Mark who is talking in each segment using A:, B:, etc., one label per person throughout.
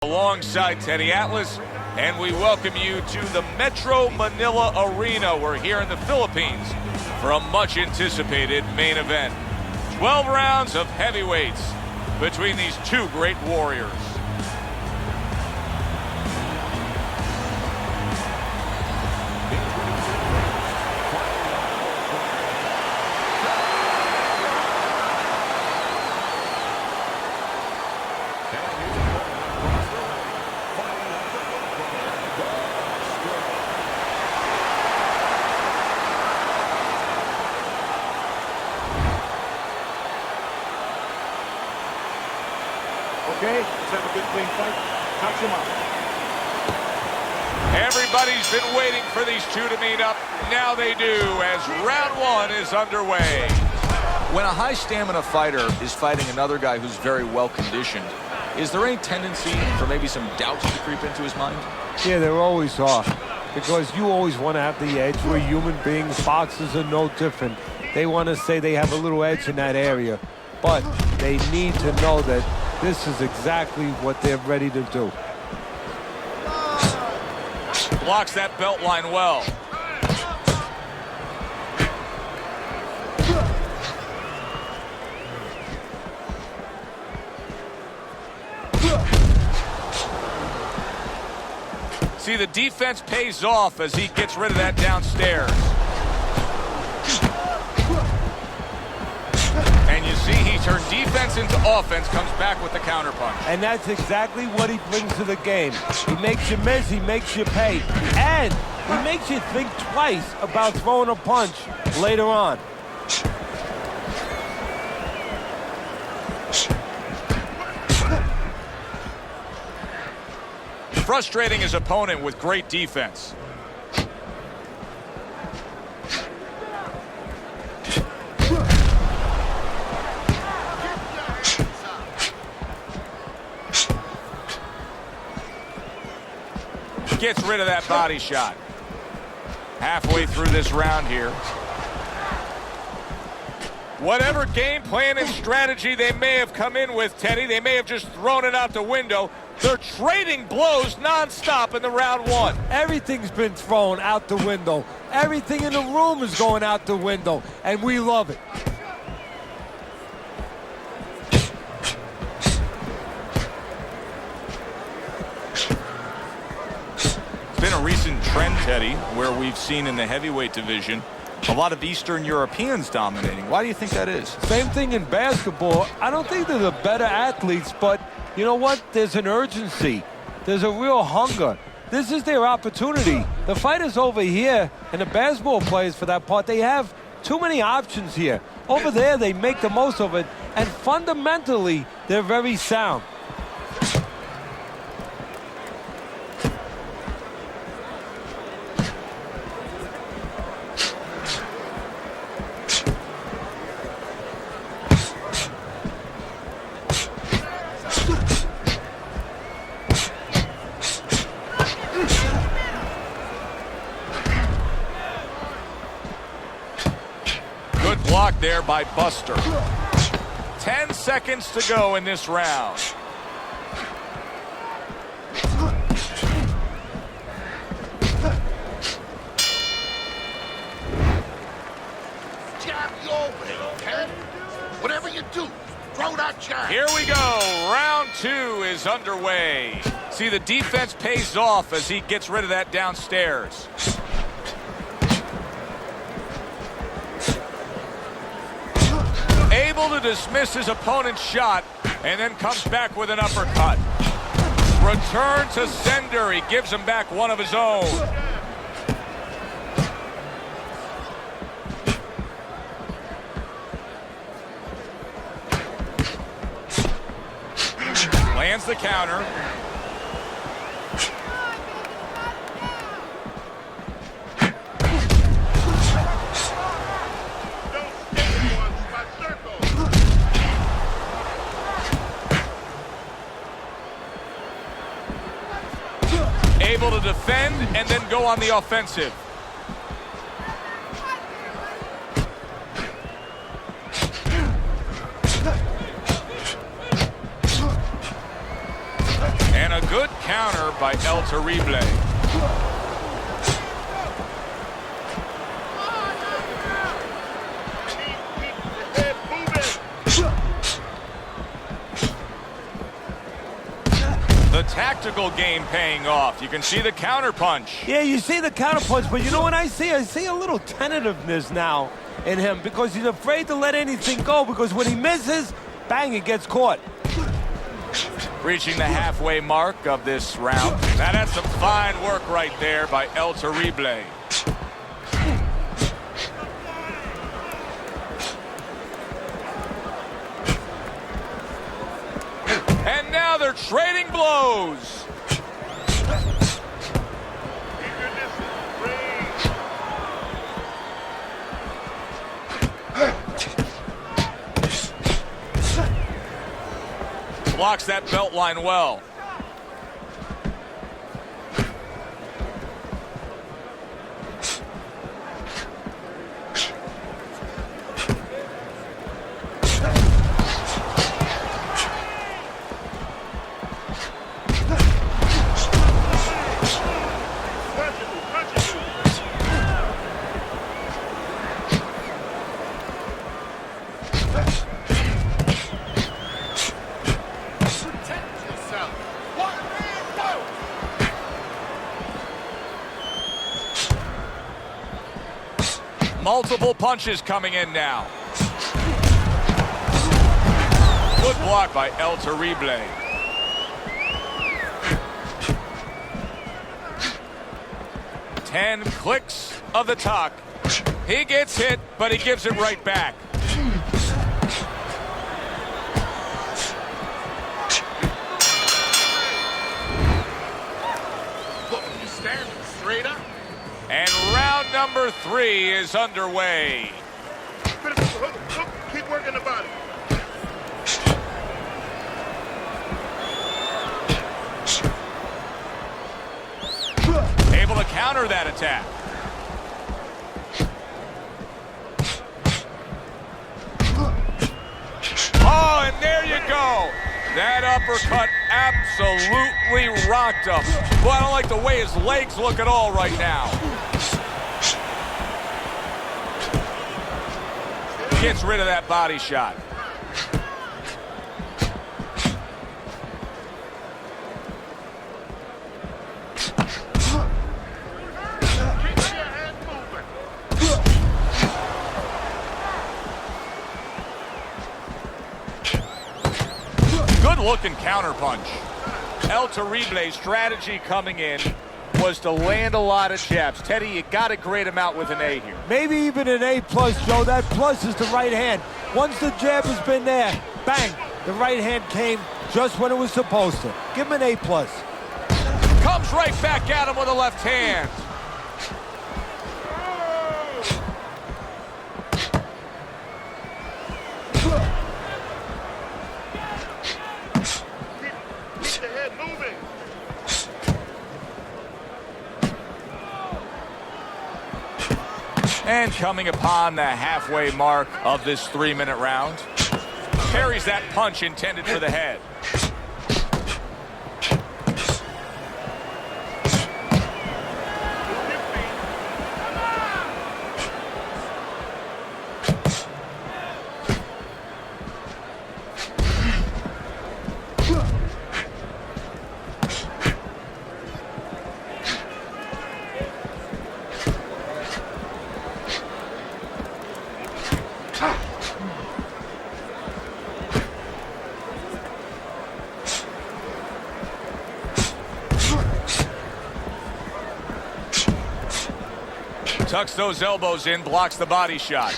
A: Alongside Teddy Atlas, and we welcome you to the Metro Manila Arena. We're here in the Philippines for a much-anticipated main event. 12 rounds of heavyweights between these two great warriors.
B: Okay, let's have a good clean fight. Touch him up.
A: Everybody's been waiting for these two to meet up. Now they do, as round one is underway.
C: When a high stamina fighter is fighting another guy who's very well conditioned, is there any tendency for maybe some doubts to creep into his mind?
D: Yeah, there always are. Because you always want to have the edge. We're human beings. Boxers are no different. They want to say they have a little edge in that area. But they need to know that this is exactly what they're ready to do.
A: Blocks that belt line well. See, the defense pays off as he gets rid of that downstairs. And you see he turned defense into offense, comes back with the counterpunch.
D: And that's exactly what he brings to the game. He makes you miss, he makes you pay. And he makes you think twice about throwing a punch later on.
A: Frustrating his opponent with great defense. Gets rid of that body shot. Halfway through this round here. Whatever game plan and strategy they may have come in with, Teddy, they may have just thrown it out the window. They're trading blows nonstop in the round one.
D: Everything's been thrown out the window. Everything in the room is going out the window, and we love it.
A: It's been a recent trend, Teddy, where we've seen in the heavyweight division a lot of Eastern Europeans dominating. Why do you think that is?
D: Same thing in basketball. I don't think they're the better athletes, but you know what? There's an urgency. There's a real hunger. This is their opportunity. The fighters over here, and the basketball players for that part, they have too many options here. Over there, they make the most of it, and fundamentally, they're very sound.
A: Good block there by Buster. 10 seconds to go in this round.
E: Jab you over there, okay? Whatever you do, throw that jab.
A: Here we go. Round two is underway. See, the defense pays off as he gets rid of that downstairs. Able to dismiss his opponent's shot and then comes back with an uppercut. Return to sender. He gives him back one of his own. Lands the counter. Able to defend and then go on the offensive. And a Good counter by El Terrible. The tactical game paying off. You can see the counter punch.
D: Yeah, you see the counter punch, but you know what I see? I see a little tentativeness now in him because he's afraid to let anything go because when he misses, bang, it gets caught.
A: Reaching the halfway mark of this round. Now that's some fine work right there by El Terrible. And now they're trading blows. Blocks that belt line well. Multiple punches coming in now. Good block by El Terrible. Ten clicks of the tuck. He gets hit, but he gives it right back.
E: Look, you standing straight up.
A: And round number 3 is underway.
E: Keep working the body.
A: Able to counter that attack. Oh, and there you go. That uppercut absolutely rocked him. Boy, I don't like the way his legs look at all right now. Gets rid of that body shot. Good-looking counterpunch. El Terrible's strategy coming in was to land a lot of jabs. Teddy, you got to grade him out with an A here.
D: Maybe even an A+, Joe. That plus is the right hand. Once the jab has been there, bang, the right hand came just when it was supposed to. Give him an A+.
A: Comes right back at him with a left hand.
E: Keep the head moving.
A: And coming upon the halfway mark of this 3-minute round, parries that punch intended for the head. Tucks those elbows in, blocks the body shot.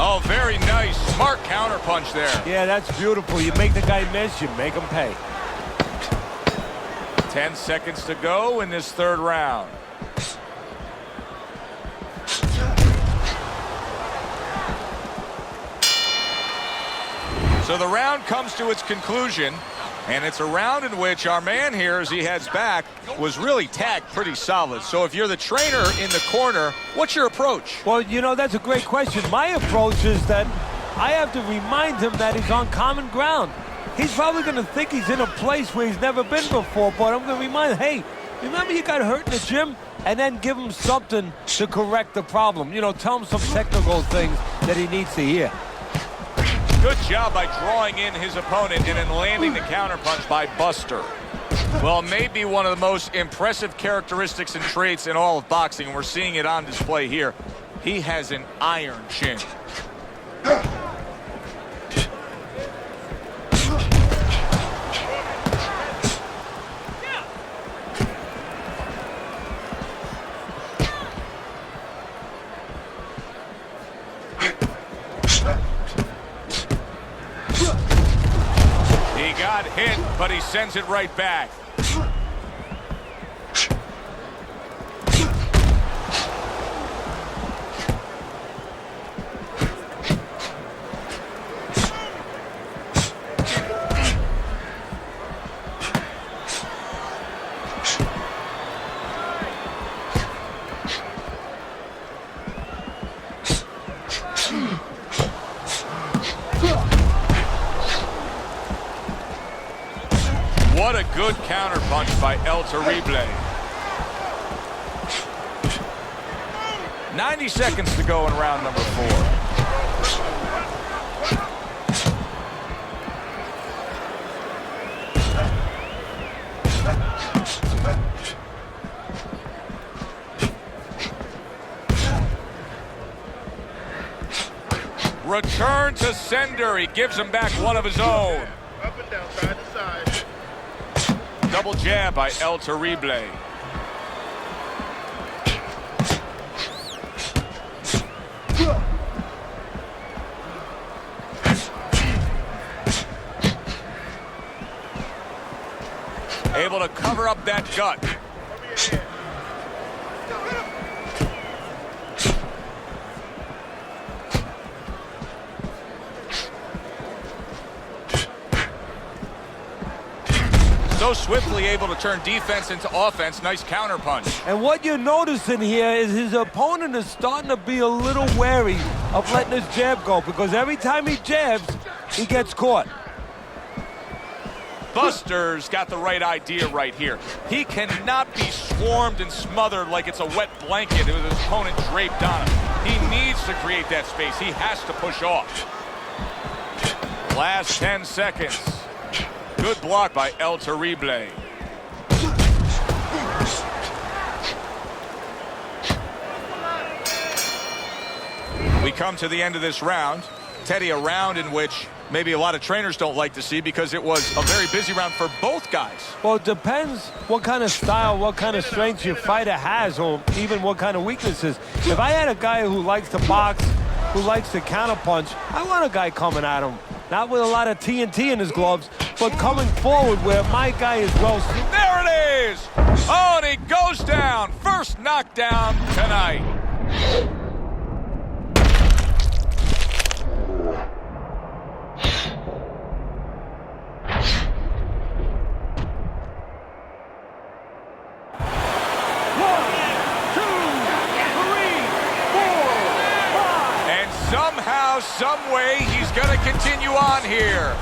A: Oh, very nice. Smart counter punch there.
D: Yeah, that's beautiful. You make the guy miss, you make him pay.
A: 10 seconds to go in this 3rd round. So the round comes to its conclusion, and it's a round in which our man here, as he heads back, was really tagged pretty solid. So if you're the trainer in the corner, what's your approach?
D: Well, you know, that's a great question. My approach is that I have to remind him that he's on common ground. He's probably going to think he's in a place where he's never been before, but I'm going to remind him, hey, remember you got hurt in the gym? And then give him something to correct the problem. You know, tell him some technical things that he needs to hear.
A: Good job by drawing in his opponent and then landing the counterpunch by Buster. Well, maybe one of the most impressive characteristics and traits in all of boxing, and we're seeing it on display here. He has an iron chin. Got hit, but he sends it right back. What a good counterpunch by El Terrible. 90 seconds to go in round number 4. Return to sender. He gives him back one of his own.
E: Up and down, side to side.
A: Double jab by El Terrible. Able to cover up that gut. So swiftly able to turn defense into offense. Nice counterpunch.
D: And what you're noticing here is his opponent is starting to be a little wary of letting his jab go, because every time he jabs, he gets caught.
A: Buster's got the right idea right here. He cannot be swarmed and smothered like it's a wet blanket with his opponent draped on him. He needs to create that space. He has to push off. Last 10 seconds. Good block by El Terrible. We come to the end of this round. Teddy, a round in which maybe a lot of trainers don't like to see because it was a very busy round for both guys.
D: Well, it depends what kind of style, what kind of strength your fighter has, or even what kind of weaknesses. If I had a guy who likes to box, who likes to counterpunch, I want a guy coming at him. Not with a lot of TNT in his gloves, but coming forward where my guy is well.
A: There it is! Oh, and he goes down. First knockdown tonight. Somehow, some way, he's going to continue on here.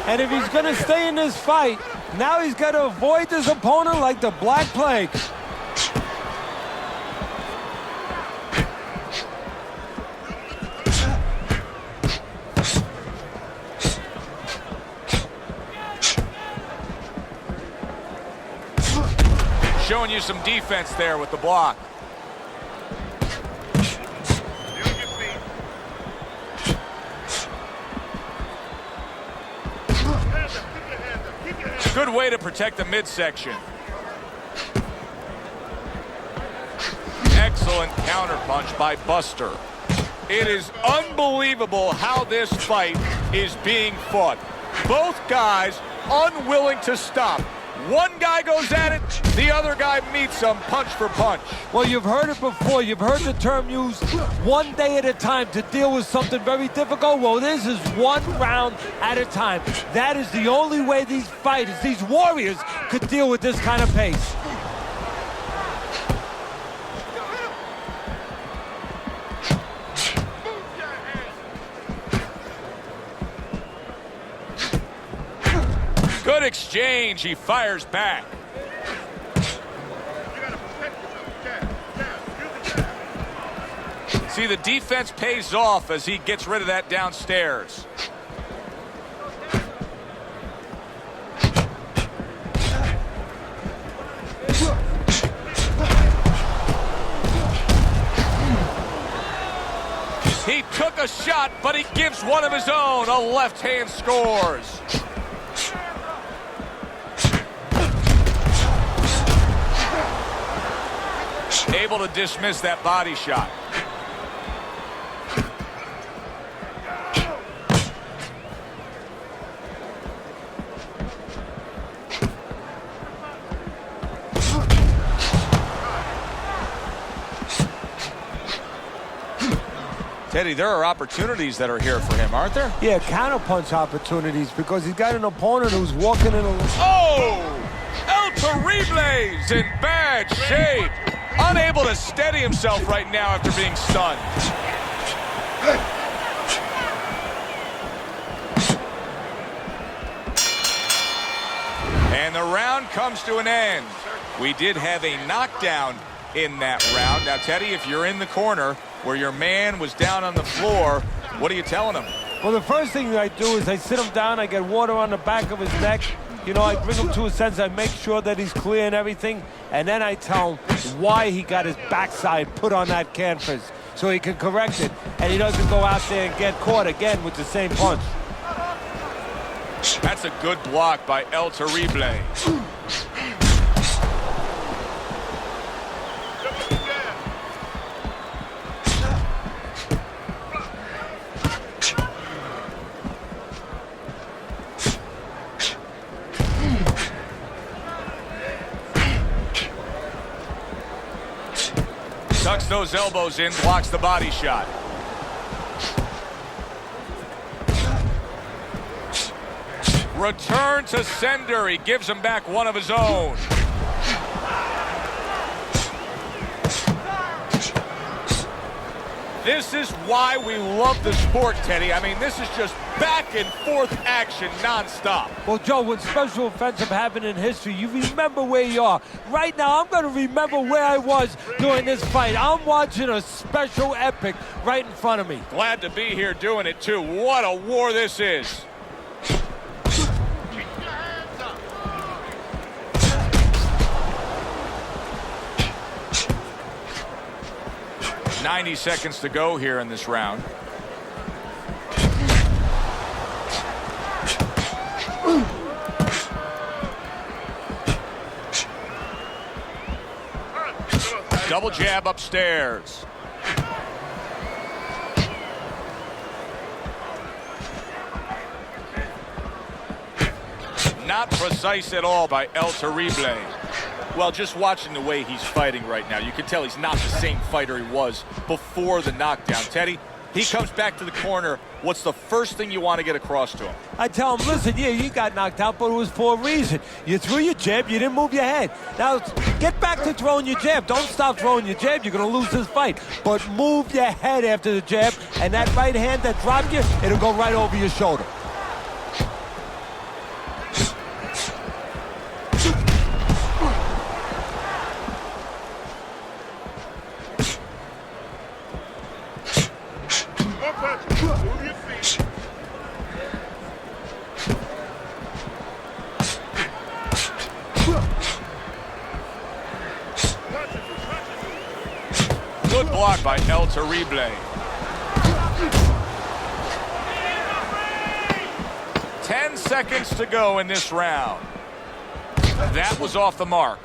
D: And if he's going to stay in this fight, now he's got to avoid this opponent like the Black Plague.
A: Showing you some defense there with the block. Good way to protect the midsection. Excellent counterpunch by Buster. It is unbelievable how this fight is being fought. Both guys unwilling to stop. One guy goes at it, the other guy meets him punch for punch.
D: Well, you've heard it before. You've heard the term used, one day at a time to deal with something very difficult. Well, this is one round at a time. That is the only way these fighters, these warriors, could deal with this kind of pace.
A: Good exchange. He fires back. See, the defense pays off as he gets rid of that downstairs. He took a shot, but he gives one of his own. A left hand scores. Able to dismiss that body shot. Teddy, there are opportunities that are here for him, aren't there?
D: Yeah, counterpunch opportunities because he's got an opponent who's walking in a...
A: Oh! El Terrible's in bad shape. Unable to steady himself right now after being stunned. And the round comes to an end. We did have a knockdown in that round. Now, Teddy, if you're in the corner where your man was down on the floor, what are you telling him?
D: Well, the first thing that I do is I sit him down, I get water on the back of his neck. You know, I bring him to a sense, I make sure that he's clear and everything, and then I tell him why he got his backside put on that canvas so he can correct it, and he doesn't go out there and get caught again with the same punch.
A: That's a good block by El Terrible. Tucks those elbows in, blocks the body shot. Return to sender. He gives him back one of his own. This is why we love the sport, Teddy. I mean, this is just back and forth action nonstop.
D: Well, Joe, when special events have happened in history, you remember where you are. Right now, I'm going to remember where I was during this fight. I'm watching a special epic right in front of me.
A: Glad to be here doing it, too. What a war this is. 90 seconds to go here in this round. Double jab upstairs. Not precise at all by El Terrible. Well, just watching the way he's fighting right now, you can tell he's not the same fighter he was before the knockdown. Teddy, he comes back to the corner. What's the first thing you want to get across to him?
D: I tell him, listen, yeah, you got knocked out, but it was for a reason. You threw your jab, you didn't move your head. Now, get back to throwing your jab. Don't stop throwing your jab. You're going to lose this fight. But move your head after the jab, and that right hand that dropped you, it'll go right over your shoulder.
A: Good block by El Terrible. 10 seconds to go in this round. That was off the mark.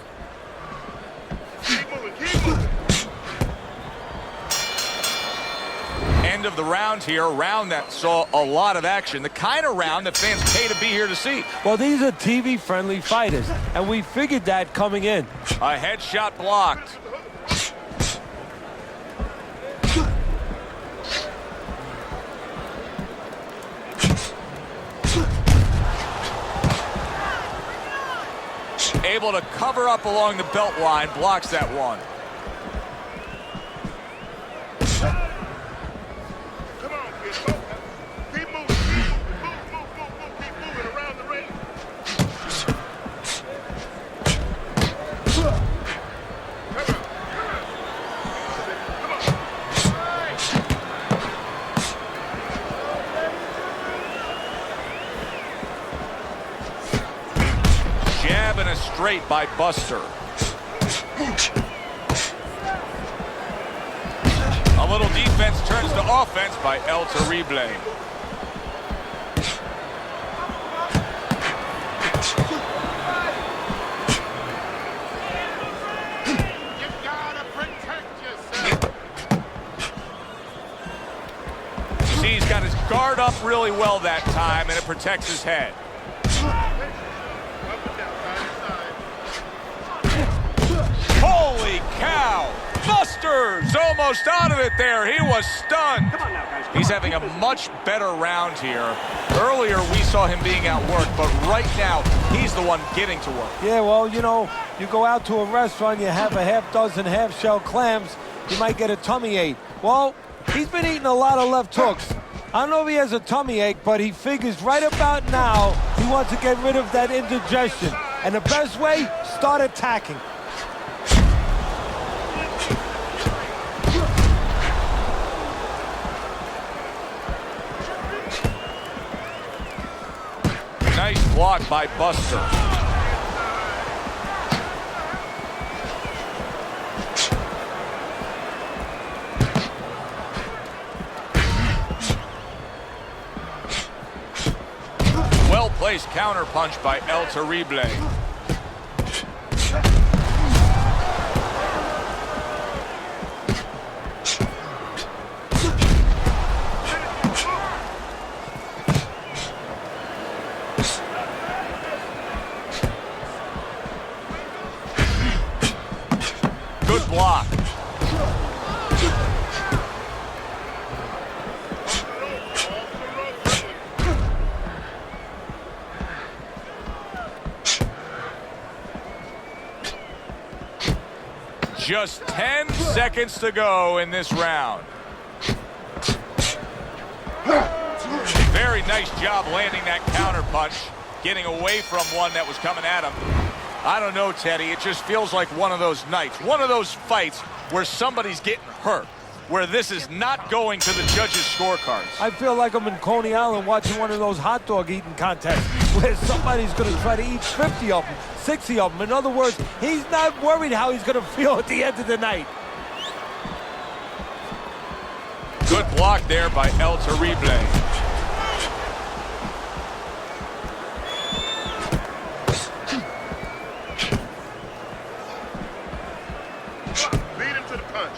A: And end of the round here, a round that saw a lot of action, the kind of round that fans pay to be here to see.
D: Well, these are TV-friendly fighters, and we figured that coming in.
A: A headshot blocked. Able to cover up along the belt line, blocks that one.
E: Come on, kid. Go. Keep moving. Keep moving around the ring.
A: Jab and a straight by Buster. A little defense turns to offense by El Terrible.
E: You gotta protect yourself.
A: See, he's got his guard up really well that time, and it protects his head.
E: Up and down, side to side.
A: Holy cow! Buster's almost out of it there. He was stunned. He's having a much better round here. Earlier, we saw him being outworked, but right now, he's the one getting to work.
D: Yeah, well, you know, you go out to a restaurant, you have a half dozen half-shell clams, you might get a tummy ache. Well, he's been eating a lot of left hooks. I don't know if he has a tummy ache, but he figures right about now he wants to get rid of that indigestion. And the best way, start attacking.
A: Nice block by Buster. Well-placed counter punch by El Terrible. Good block. Just 10 seconds to go in this round. Very nice job landing that counter punch, getting away from one that was coming at him. I don't know, Teddy. It just feels like one of those nights, one of those fights where somebody's getting hurt, where this is not going to the judges' scorecards.
D: I feel like I'm in Coney Island watching one of those hot dog eating contests where somebody's going to try to eat 50 of them, 60 of them. In other words, he's not worried how he's going to feel at the end of the night.
A: Good block there by El Terrible.
E: Lead him to the punch.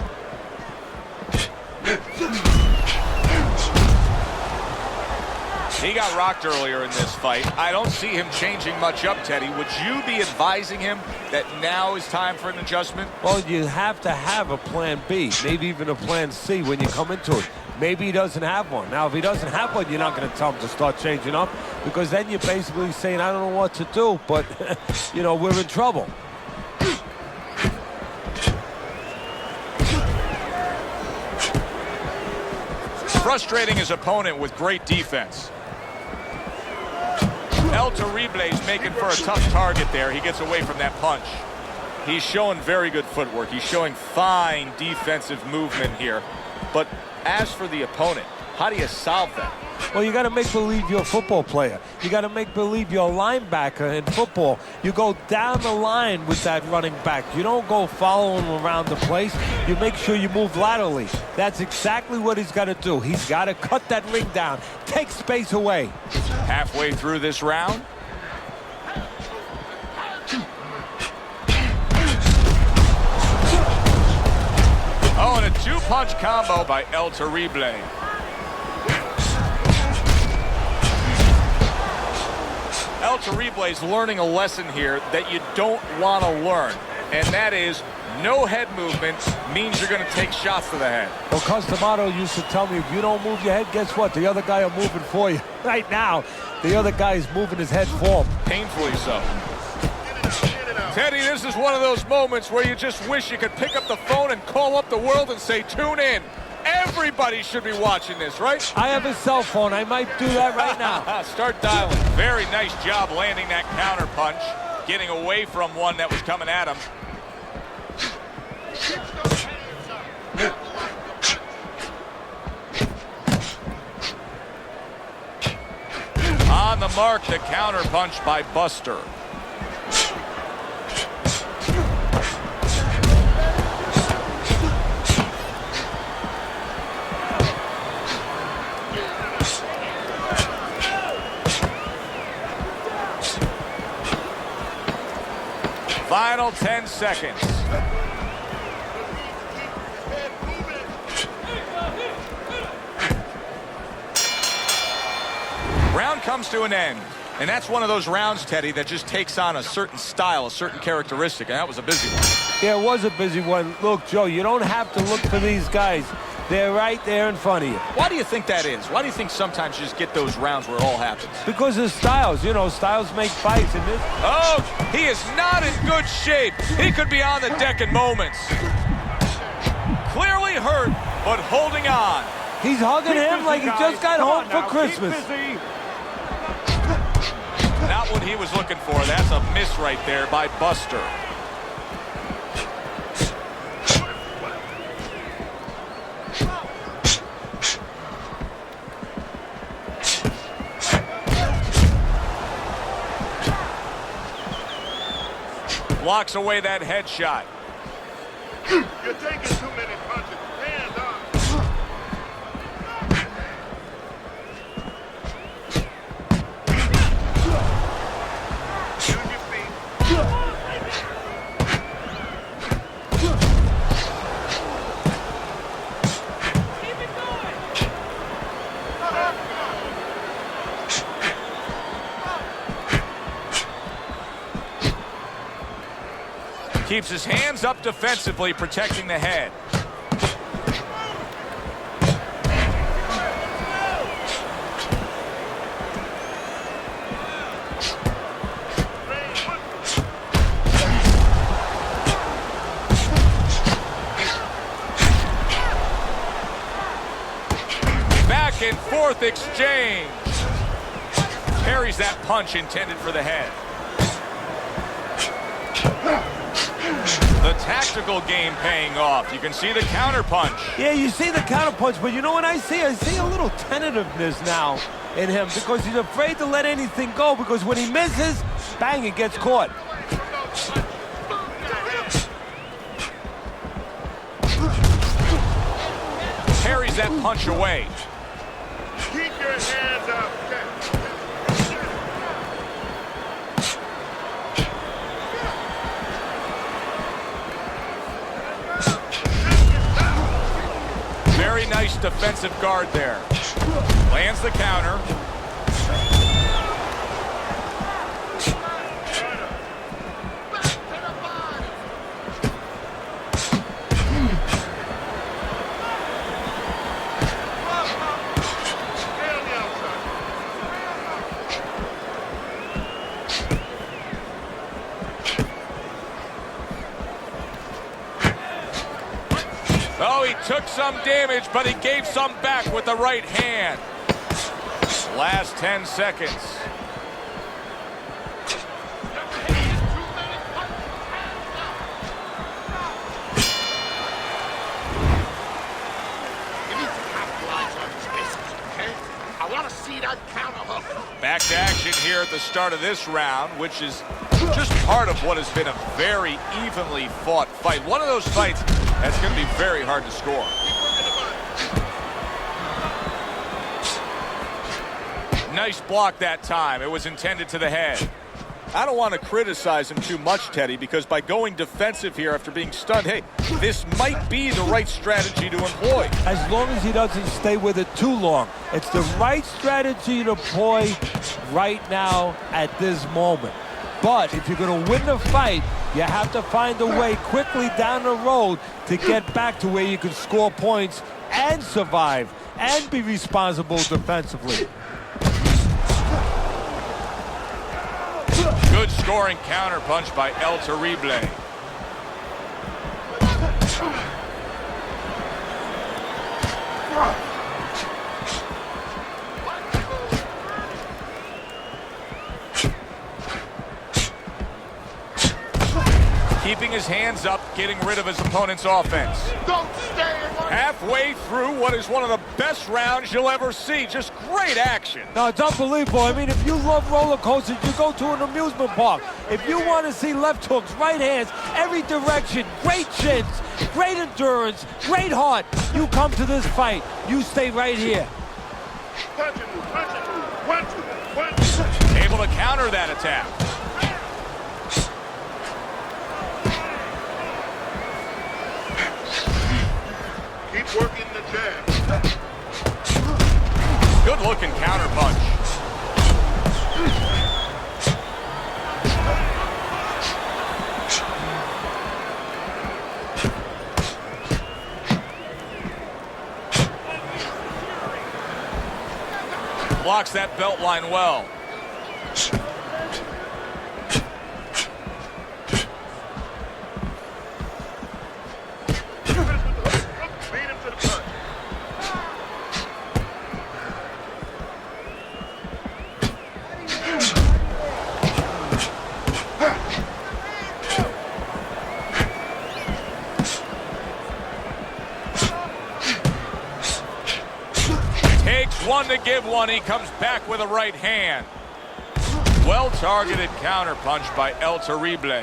A: He got rocked earlier in this fight. I don't see him changing much up, Teddy. Would you be advising him that now is time for an adjustment?
D: Well, you have to have a plan B, maybe even a plan C when you come into it. Maybe he doesn't have one. Now, if he doesn't have one, you're not going to tell him to start changing up because then you're basically saying, I don't know what to do, but, you know, we're in trouble.
A: Frustrating his opponent with great defense. El Terrible is making for a tough target there. He gets away from that punch. He's showing very good footwork. He's showing fine defensive movement here. But as for the opponent, how do you solve that?
D: Well, you got to make believe you're a football player. You got to make believe you're a linebacker in football. You go down the line with that running back. You don't go following him around the place. You make sure you move laterally. That's exactly what he's got to do. He's got to cut that ring down, take space away.
A: Halfway through this round. Oh, and a two-punch combo by El Terrible. El Terrible's learning a lesson here that you don't want to learn, and that is no head movement means you're going to take shots to the head.
D: Well, Customato used to tell me, if you don't move your head, guess what? The other guy are moving for you. Right now, the other guy is moving his head for him.
A: Painfully so. Teddy, this is one of those moments where you just wish you could pick up the phone and call up the world and say, tune in. Everybody should be watching this, right?
D: I have a cell phone. I might do that right now.
A: Start dialing. Very nice job landing that counter punch, getting away from one that was coming at him. On the mark, the counter punch by Buster. Final 10 seconds. Round comes to an end. And that's one of those rounds, Teddy, that just takes on a certain style, a certain characteristic. And that was a busy one.
D: Yeah, it was a busy one. Look, Joe, you don't have to look for these guys. They're right there in front of you.
C: Why do you think that is? Why do you think sometimes you just get those rounds where it all happens?
D: Because of styles. You know, styles make fights. And this...
A: Oh, he is not in good shape. He could be on the deck in moments. Clearly hurt, but holding on.
D: He's hugging him like he just got home for Christmas.
A: Not what he was looking for. That's a miss right there by Buster. Blocks away that headshot.
E: You're taking too many punches. Hands up. Use your feet.
A: Keeps his hands up defensively, protecting the head. Back and forth exchange. Parries that punch intended for the head. The tactical game paying off. You can see the counter punch.
D: Yeah, you see the counter punch, but you know what I see? I see a little tentativeness now in him because he's afraid to let anything go, because when he misses, bang, it gets caught.
A: Parries that punch away.
E: Keep your hands up.
A: Very nice defensive guard there. Lands the counter. Oh, he took some damage, but he gave some back with the right hand. Last 10 seconds.
E: I want to see that counter hook.
A: Back to action here at the start of this round, which is just part of what has been a very evenly fought fight. One of those fights that's going to be very hard to score. Nice block that time. It was intended to the head.
C: I don't want to criticize him too much, Teddy, because by going defensive here after being stunned, hey, this might be the right strategy to employ.
D: As long as he doesn't stay with it too long. It's the right strategy to employ right now at this moment. But if you're going to win the fight, you have to find a way quickly down the road to get back to where you can score points and survive and be responsible defensively.
A: Good scoring counterpunch by El Terrible. Keeping his hands up, getting rid of his opponent's offense. Halfway through what is one of the best rounds you'll ever see. Just great action.
D: No, it's unbelievable. I mean, if you love roller coasters, you go to an amusement park. If you want to see left hooks, right hands, every direction, great chins, great endurance, great heart, you come to this fight. You stay right here.
A: Able to counter that attack.
E: Keep working the jab.
A: Good looking counter punch. Blocks that belt line well. One to give one. He comes back with a right hand. Well-targeted counterpunch by El Terrible.
E: Stay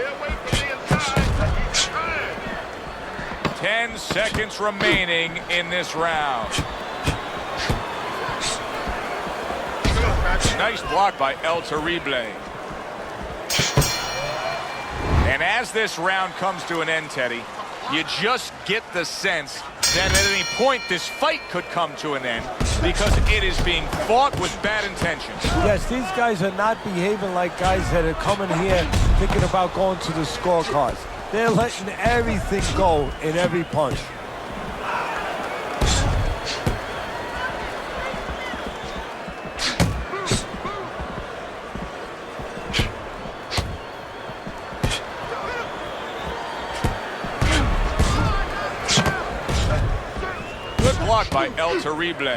E: away from the inside. He's trying.
A: 10 seconds remaining in this round. Nice block by El Terrible. And as this round comes to an end, Teddy, you just get the sense that at any point this fight could come to an end because it is being fought with bad intentions.
D: Yes, these guys are not behaving like guys that are coming here thinking about going to the scorecards. They're letting everything go in every punch.
A: Blocked by El Terrible.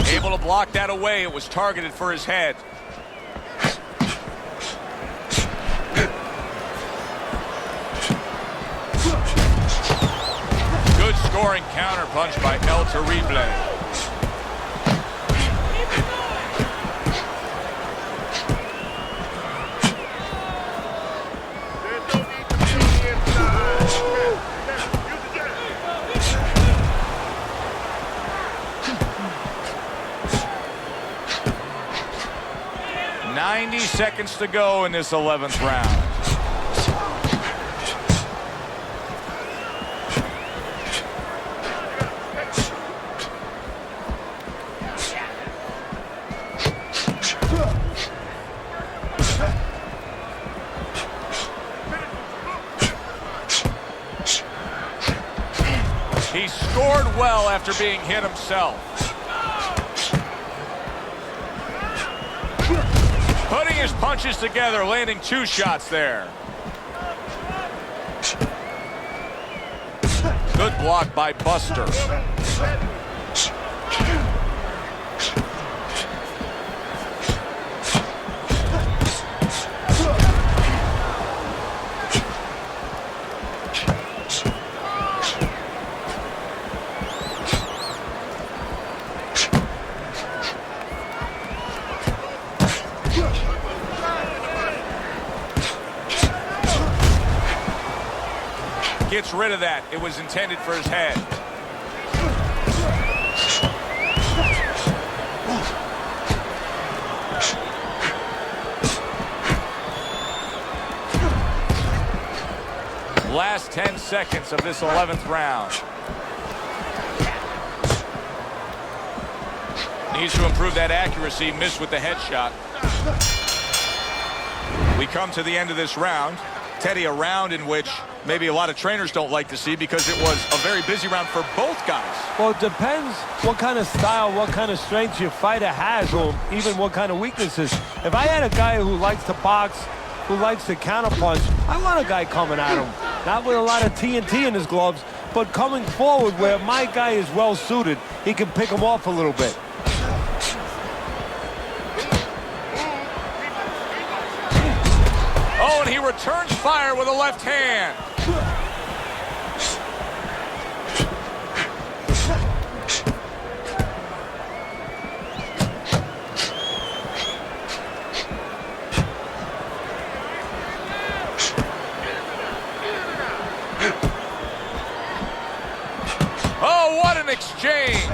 A: Able to block that away. It was targeted for his head. Scoring counterpunch by El Terrible.
E: There's no need to be on the inside. Use the jab.
A: 90 seconds to go in this 11th round. He scored well after being hit himself. Putting his punches together, landing 2 shots there. Good block by Buster. Gets rid of that. It was intended for his head. Last 10 seconds of this 11th round. Needs to improve that accuracy. Missed with the headshot. We come to the end of this round. Teddy, a round in which maybe a lot of trainers don't like to see because it was a very busy round for both guys.
D: Well, it depends what kind of style, what kind of strength your fighter has, or even what kind of weaknesses. If I had a guy who likes to box, who likes to counterpunch, I want a guy coming at him. Not with a lot of TNT in his gloves, but coming forward where my guy is well suited. He can pick him off a little bit.
A: Oh, and he returns fire with a left hand. Oh, what an exchange.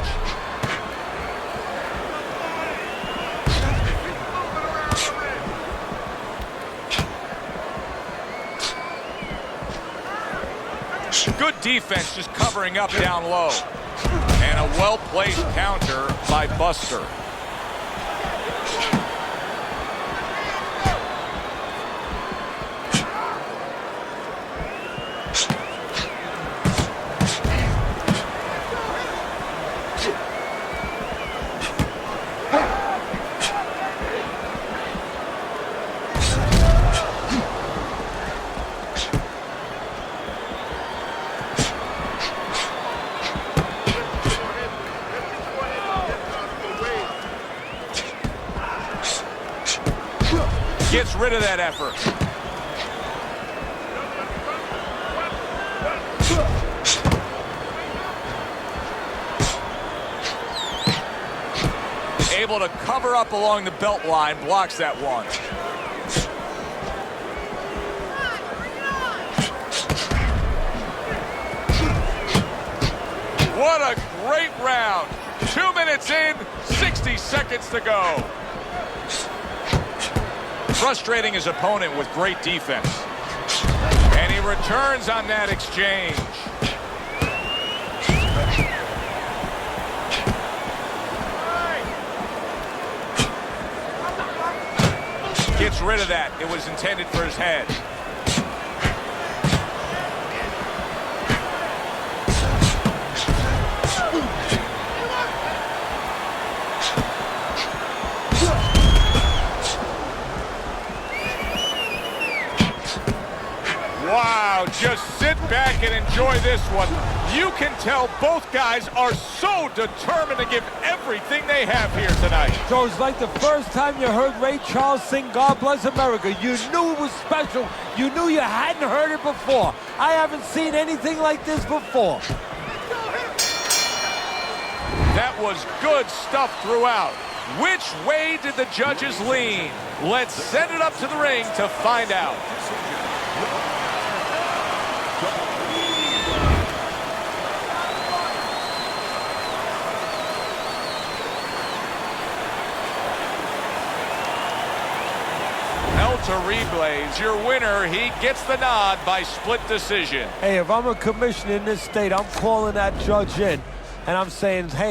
A: Good defense, just covering up down low. And a well-placed counter by Buster. Gets rid of that effort. Able to cover up along the belt line, blocks that one. What a great round. 2 minutes in, 60 seconds to go. Frustrating his opponent with great defense. And he returns on that exchange. Gets rid of that. It was intended for his head. Wow, just sit back and enjoy this one. You can tell both guys are so determined to give everything they have here tonight.
D: So it's like the first time you heard Ray Charles sing God Bless America. You knew it was special. You knew you hadn't heard it before. I haven't seen anything like this before.
A: That was good stuff throughout. Which way did the judges lean? Let's send it up to the ring to find out. To Reblaze, your winner, he gets the nod by split decision.
D: Hey, if I'm a commissioner in this state, I'm calling that judge in, and I'm saying, hey,